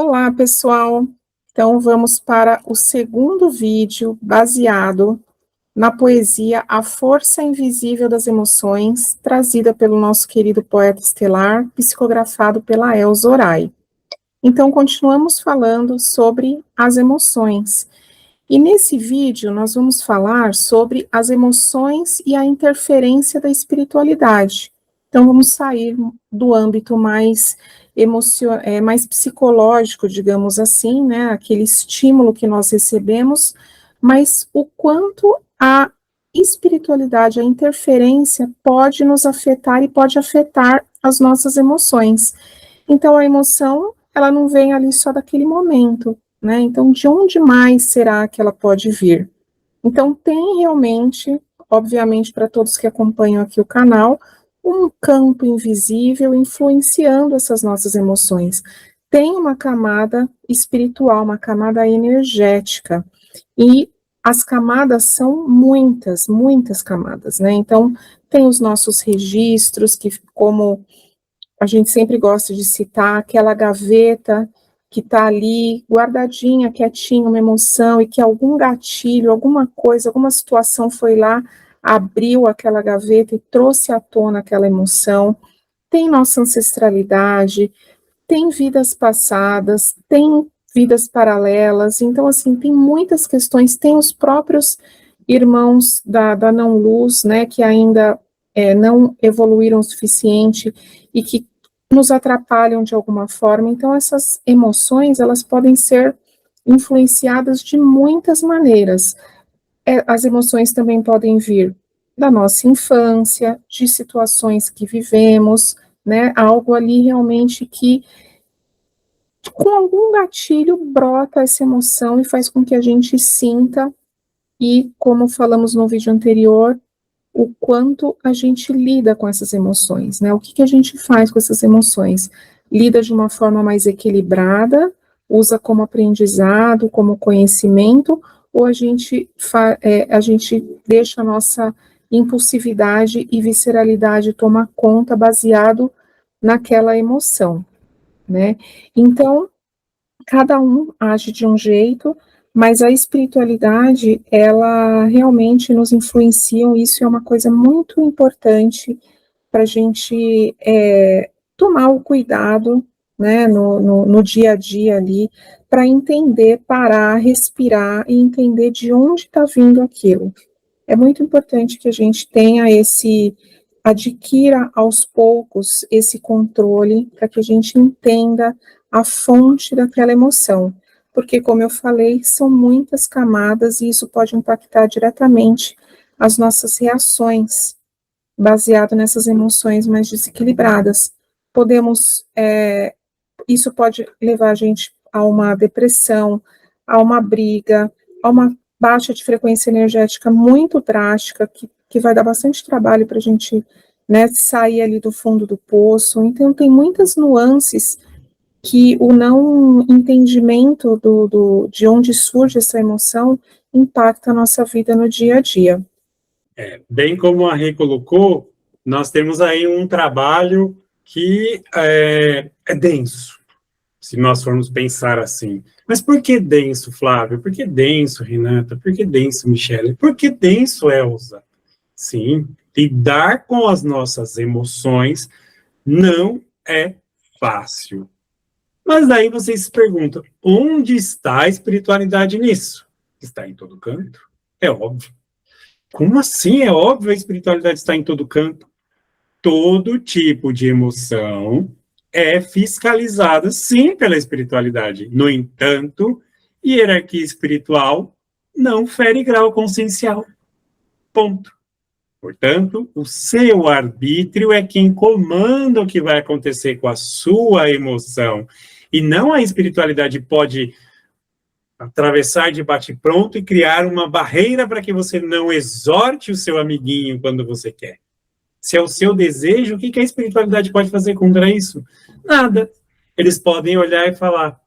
Olá, pessoal! Então, vamos para o segundo vídeo baseado na poesia A Força Invisível das Emoções, trazida pelo nosso querido poeta estelar, psicografado pela Elza Orai. Então, continuamos falando sobre as emoções. E nesse vídeo, nós vamos falar sobre as emoções e a interferência da espiritualidade. Então, vamos sair do âmbito mais mais psicológico, digamos assim, né, aquele estímulo que nós recebemos, mas o quanto a espiritualidade, a interferência pode nos afetar e pode afetar as nossas emoções. Então, a emoção, ela não vem ali só daquele momento, né? Então, de onde mais será que ela pode vir? Então, tem realmente, obviamente, para todos que acompanham aqui o canal, um campo invisível influenciando essas nossas emoções. Tem uma camada espiritual, uma camada energética, e as camadas são muitas, muitas camadas, né? Então, tem os nossos registros, que como a gente sempre gosta de citar, aquela gaveta que está ali guardadinha, quietinha, uma emoção, e que algum gatilho, alguma coisa, alguma situação foi lá, abriu aquela gaveta e trouxe à tona aquela emoção. Tem nossa ancestralidade, tem vidas passadas, tem vidas paralelas, então, assim, tem muitas questões, tem os próprios irmãos da não-luz, né, que ainda não evoluíram o suficiente e que nos atrapalham de alguma forma. Então, essas emoções, elas podem ser influenciadas de muitas maneiras. As emoções também podem vir da nossa infância, de situações que vivemos, né, algo ali realmente que, com algum gatilho, brota essa emoção e faz com que a gente sinta, e como falamos no vídeo anterior, o quanto a gente lida com essas emoções, né? O que a gente faz com essas emoções? Lida de uma forma mais equilibrada, usa como aprendizado, como conhecimento, ou a gente deixa a nossa impulsividade e visceralidade tomar conta baseado naquela emoção, né? Então, cada um age de um jeito, mas a espiritualidade, ela realmente nos influencia, e isso é uma coisa muito importante para a gente tomar o cuidado, né, no dia a dia ali, para entender, parar, respirar e entender de onde está vindo aquilo. É muito importante que a gente adquira aos poucos esse controle, para que a gente entenda a fonte daquela emoção, porque, como eu falei, são muitas camadas e isso pode impactar diretamente as nossas reações, baseado nessas emoções mais desequilibradas. Isso pode levar a gente a uma depressão, a uma briga, a uma baixa de frequência energética muito drástica, que vai dar bastante trabalho para a gente, né, sair ali do fundo do poço. Então, tem muitas nuances que o não entendimento de onde surge essa emoção impacta a nossa vida no dia a dia. Bem como a Rê colocou, nós temos aí um trabalho que é denso, se nós formos pensar assim. Mas por que denso, Flávio? Por que denso, Renata? Por que denso, Michele? Por que denso, Elza? Sim, lidar com as nossas emoções não é fácil. Mas daí vocês se perguntam, onde está a espiritualidade nisso? Está em todo canto? É óbvio. Como assim? É óbvio, a espiritualidade está em todo canto. Todo tipo de emoção é fiscalizada, sim, pela espiritualidade. No entanto, hierarquia espiritual não fere grau consciencial. Ponto. Portanto, o seu arbítrio é quem comanda o que vai acontecer com a sua emoção. E não a espiritualidade pode atravessar de bate-pronto e criar uma barreira para que você não exorte o seu amiguinho quando você quer. Se é o seu desejo, o que a espiritualidade pode fazer contra isso? Nada. Eles podem olhar e falar,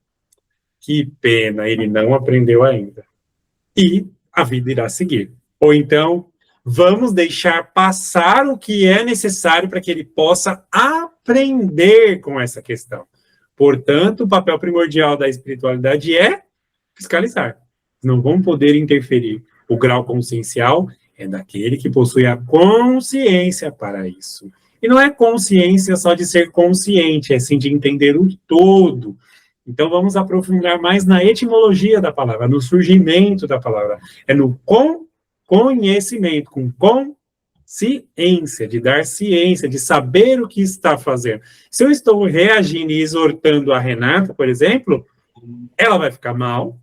que pena, ele não aprendeu ainda. E a vida irá seguir. Ou então, vamos deixar passar o que é necessário para que ele possa aprender com essa questão. Portanto, o papel primordial da espiritualidade é fiscalizar. Não vão poder interferir. O grau consciencial é daquele que possui a consciência para isso. E não é consciência só de ser consciente, é sim de entender o todo. Então, vamos aprofundar mais na etimologia da palavra, no surgimento da palavra. É no conhecimento, com consciência, de dar ciência, de saber o que está fazendo. Se eu estou reagindo e exortando a Renata, por exemplo, ela vai ficar mal,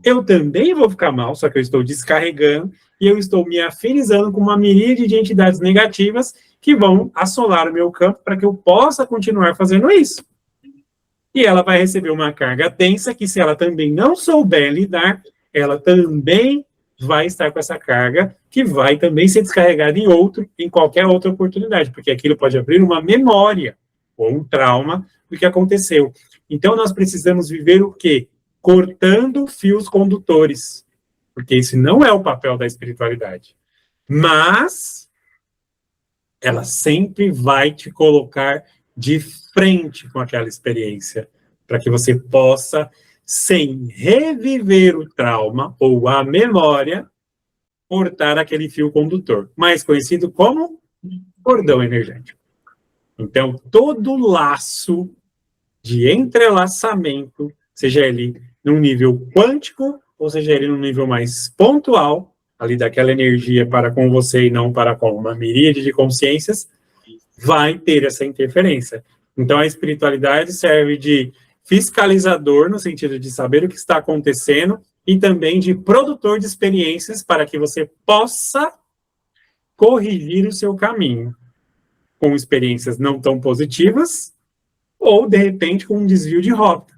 eu também vou ficar mal, só que eu estou descarregando e eu estou me afinizando com uma miríade de entidades negativas que vão assolar o meu campo para que eu possa continuar fazendo isso. E ela vai receber uma carga densa que, se ela também não souber lidar, ela também vai estar com essa carga que vai também ser descarregada em qualquer outra oportunidade, porque aquilo pode abrir uma memória ou um trauma do que aconteceu. Então, nós precisamos viver o quê? Cortando fios condutores, porque esse não é o papel da espiritualidade. Mas ela sempre vai te colocar de frente com aquela experiência, para que você possa, sem reviver o trauma ou a memória, cortar aquele fio condutor, mais conhecido como cordão energético. Então, todo laço de entrelaçamento, seja ele num nível quântico, ou seja ele num nível mais pontual, ali daquela energia para com você e não para com uma miríade de consciências, vai ter essa interferência. Então, a espiritualidade serve de fiscalizador, no sentido de saber o que está acontecendo, e também de produtor de experiências para que você possa corrigir o seu caminho, com experiências não tão positivas, ou, de repente, com um desvio de rota.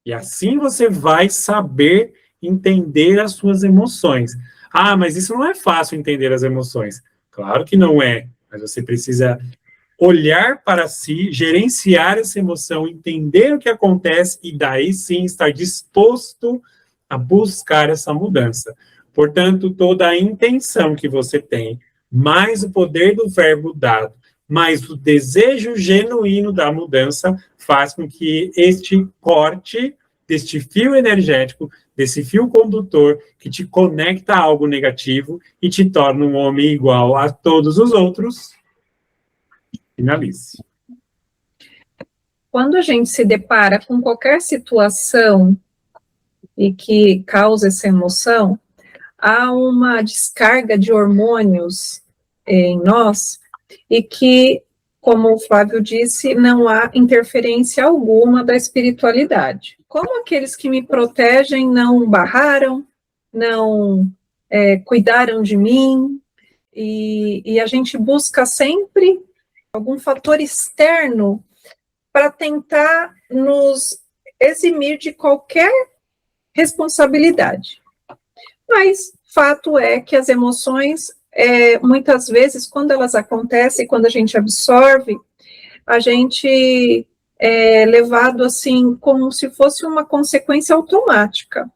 E assim você vai saber entender as suas emoções. Ah, mas isso não é fácil, entender as emoções. Claro que não é, mas você precisa olhar para si, gerenciar essa emoção, entender o que acontece e daí sim estar disposto a buscar essa mudança. Portanto, toda a intenção que você tem, mais o poder do verbo dado, mais o desejo genuíno da mudança, faz com que este corte deste fio energético, desse fio condutor que te conecta a algo negativo e te torna um homem igual a todos os outros, finalize. Quando a gente se depara com qualquer situação e que causa essa emoção, há uma descarga de hormônios em nós e que, como o Flávio disse, não há interferência alguma da espiritualidade. Como aqueles que me protegem não barraram, não cuidaram de mim, e a gente busca sempre algum fator externo para tentar nos eximir de qualquer responsabilidade. Mas fato é que as emoções, muitas vezes, quando elas acontecem, quando a gente absorve, a gente é levado assim como se fosse uma consequência automática.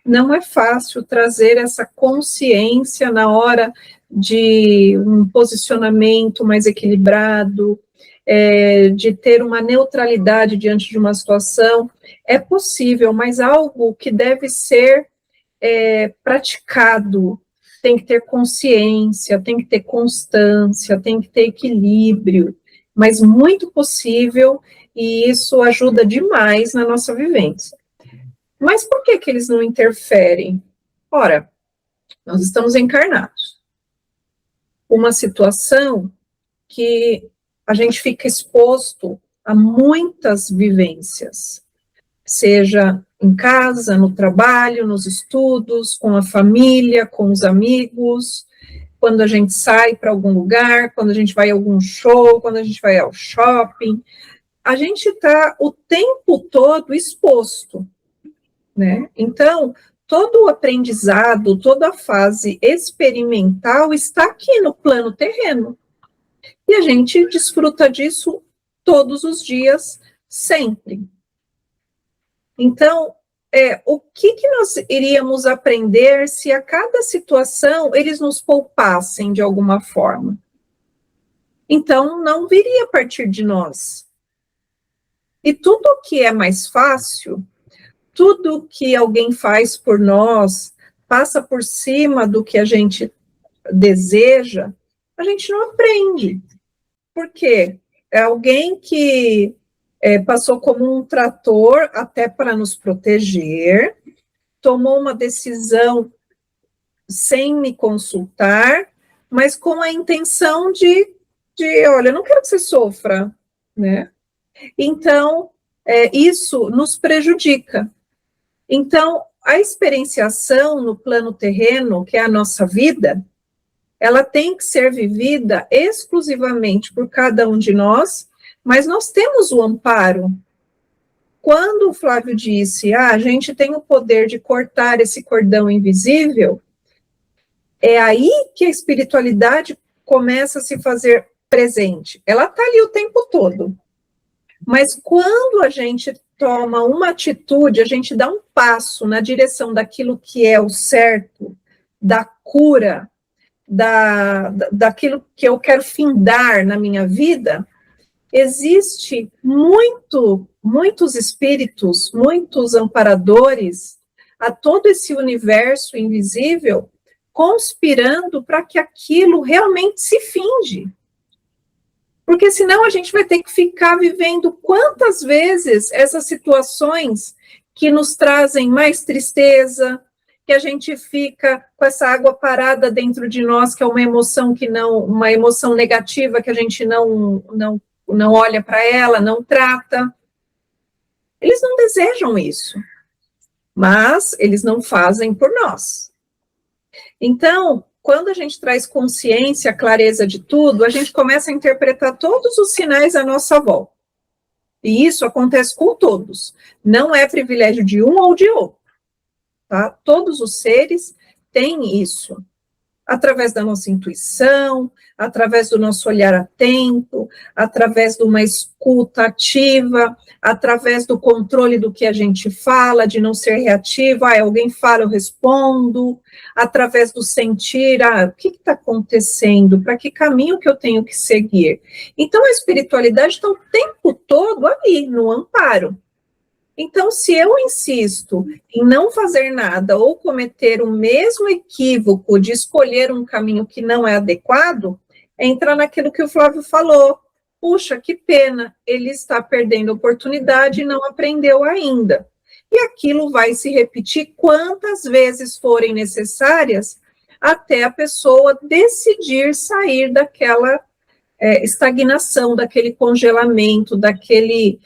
Não é fácil trazer essa consciência na hora de um posicionamento mais equilibrado, de ter uma neutralidade diante de uma situação. É possível, mas algo que deve ser praticado, tem que ter consciência, tem que ter constância, tem que ter equilíbrio, mas muito possível, e isso ajuda demais na nossa vivência. Mas por que eles não interferem? Ora, nós estamos encarnados. Uma situação que a gente fica exposto a muitas vivências, seja em casa, no trabalho, nos estudos, com a família, com os amigos, quando a gente sai para algum lugar, quando a gente vai a algum show, quando a gente vai ao shopping, a gente está o tempo todo exposto, né? Então, todo o aprendizado, toda a fase experimental está aqui no plano terreno. E a gente desfruta disso todos os dias, sempre. Então, o que nós iríamos aprender se a cada situação eles nos poupassem de alguma forma? Então, não viria a partir de nós. E tudo que é mais fácil, tudo que alguém faz por nós, passa por cima do que a gente deseja, a gente não aprende. Por quê? É alguém que passou como um trator até para nos proteger, tomou uma decisão sem me consultar, mas com a intenção de olha, eu não quero que você sofra, né? Então, isso nos prejudica. Então, a experienciação no plano terreno, que é a nossa vida, ela tem que ser vivida exclusivamente por cada um de nós, mas nós temos o amparo. Quando o Flávio disse, a gente tem o poder de cortar esse cordão invisível, é aí que a espiritualidade começa a se fazer presente. Ela está ali o tempo todo. Mas quando a gente toma uma atitude, a gente dá um passo na direção daquilo que é o certo, da cura, daquilo que eu quero findar na minha vida, existe muitos espíritos, muitos amparadores, a todo esse universo invisível, conspirando para que aquilo realmente se finde. Porque senão a gente vai ter que ficar vivendo quantas vezes essas situações que nos trazem mais tristeza, que a gente fica com essa água parada dentro de nós, que é uma emoção uma emoção negativa que a gente não olha para ela, não trata. Eles não desejam isso, mas eles não fazem por nós. Então, quando a gente traz consciência, clareza de tudo, a gente começa a interpretar todos os sinais à nossa volta. E isso acontece com todos. Não é privilégio de um ou de outro. Tá? Todos os seres têm isso. Através da nossa intuição, através do nosso olhar atento, através de uma escuta ativa, através do controle do que a gente fala, de não ser reativa, alguém fala, eu respondo, através do sentir, o que está acontecendo, para que caminho que eu tenho que seguir. Então, a espiritualidade está o tempo todo ali, no amparo. Então, se eu insisto em não fazer nada ou cometer o mesmo equívoco de escolher um caminho que não é adequado, entra naquilo que o Flávio falou. Puxa, que pena, ele está perdendo a oportunidade e não aprendeu ainda. E aquilo vai se repetir quantas vezes forem necessárias até a pessoa decidir sair daquela estagnação, daquele congelamento, daquilo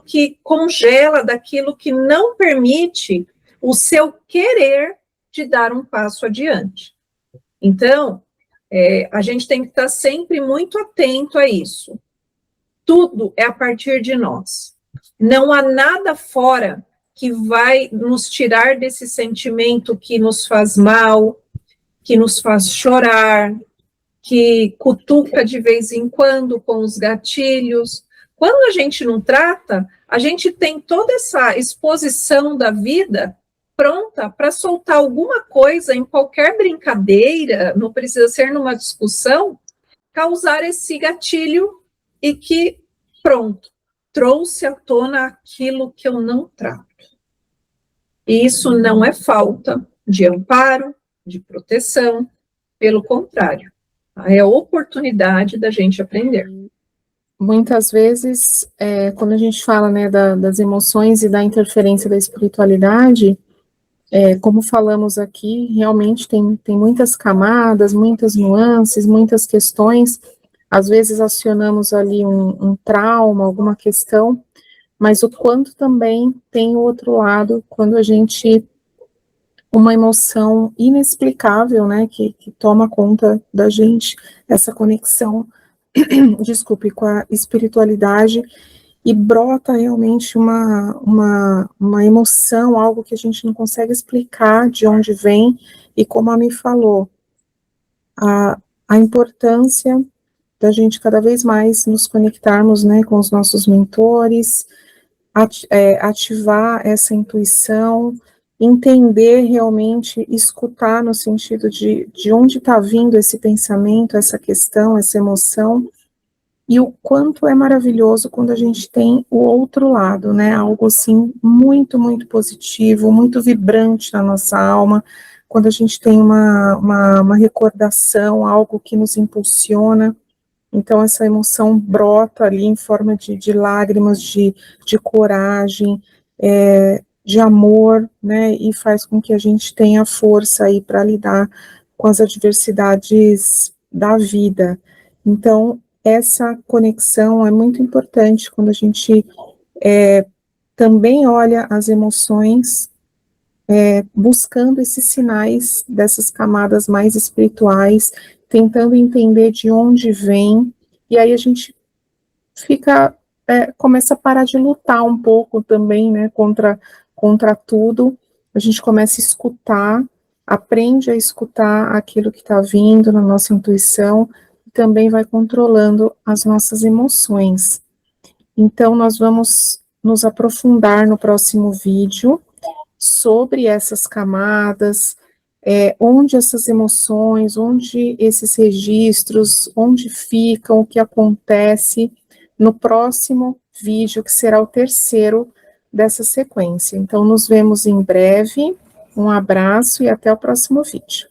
que congela, daquilo que não permite o seu querer de dar um passo adiante. Então, a gente tem que estar sempre muito atento a isso. Tudo é a partir de nós. Não há nada fora que vai nos tirar desse sentimento que nos faz mal, que nos faz chorar, que cutuca de vez em quando com os gatilhos. Quando a gente não trata, a gente tem toda essa exposição da vida pronta para soltar alguma coisa em qualquer brincadeira, não precisa ser numa discussão, causar esse gatilho e que, pronto, trouxe à tona aquilo que eu não trato. E isso não é falta de amparo, de proteção, pelo contrário, é a oportunidade da gente aprender. Muitas vezes, quando a gente fala, né, das emoções e da interferência da espiritualidade, como falamos aqui, realmente tem muitas camadas, muitas nuances, muitas questões. Às vezes acionamos ali um trauma, alguma questão, mas o quanto também tem o outro lado, quando a gente, uma emoção inexplicável, né, que toma conta da gente, essa conexão, desculpe, com a espiritualidade, e brota realmente uma emoção, algo que a gente não consegue explicar de onde vem, e como a Mi falou, a importância da gente cada vez mais nos conectarmos, né, com os nossos mentores, ativar essa intuição, entender realmente, escutar no sentido de onde está vindo esse pensamento, essa questão, essa emoção, e o quanto é maravilhoso quando a gente tem o outro lado, né? Algo assim muito, muito positivo, muito vibrante na nossa alma, quando a gente tem uma recordação, algo que nos impulsiona. Então, essa emoção brota ali em forma de lágrimas, de coragem, de amor, né? E faz com que a gente tenha força aí para lidar com as adversidades da vida. Então, essa conexão é muito importante quando a gente também olha as emoções, buscando esses sinais dessas camadas mais espirituais, tentando entender de onde vem, e aí a gente começa a parar de lutar um pouco também, né, contra tudo, a gente começa a escutar, aprende a escutar aquilo que está vindo na nossa intuição, e também vai controlando as nossas emoções. Então, nós vamos nos aprofundar no próximo vídeo sobre essas camadas, onde essas emoções, onde esses registros, onde ficam, o que acontece no próximo vídeo, que será o terceiro dessa sequência. Então, nos vemos em breve, um abraço e até o próximo vídeo.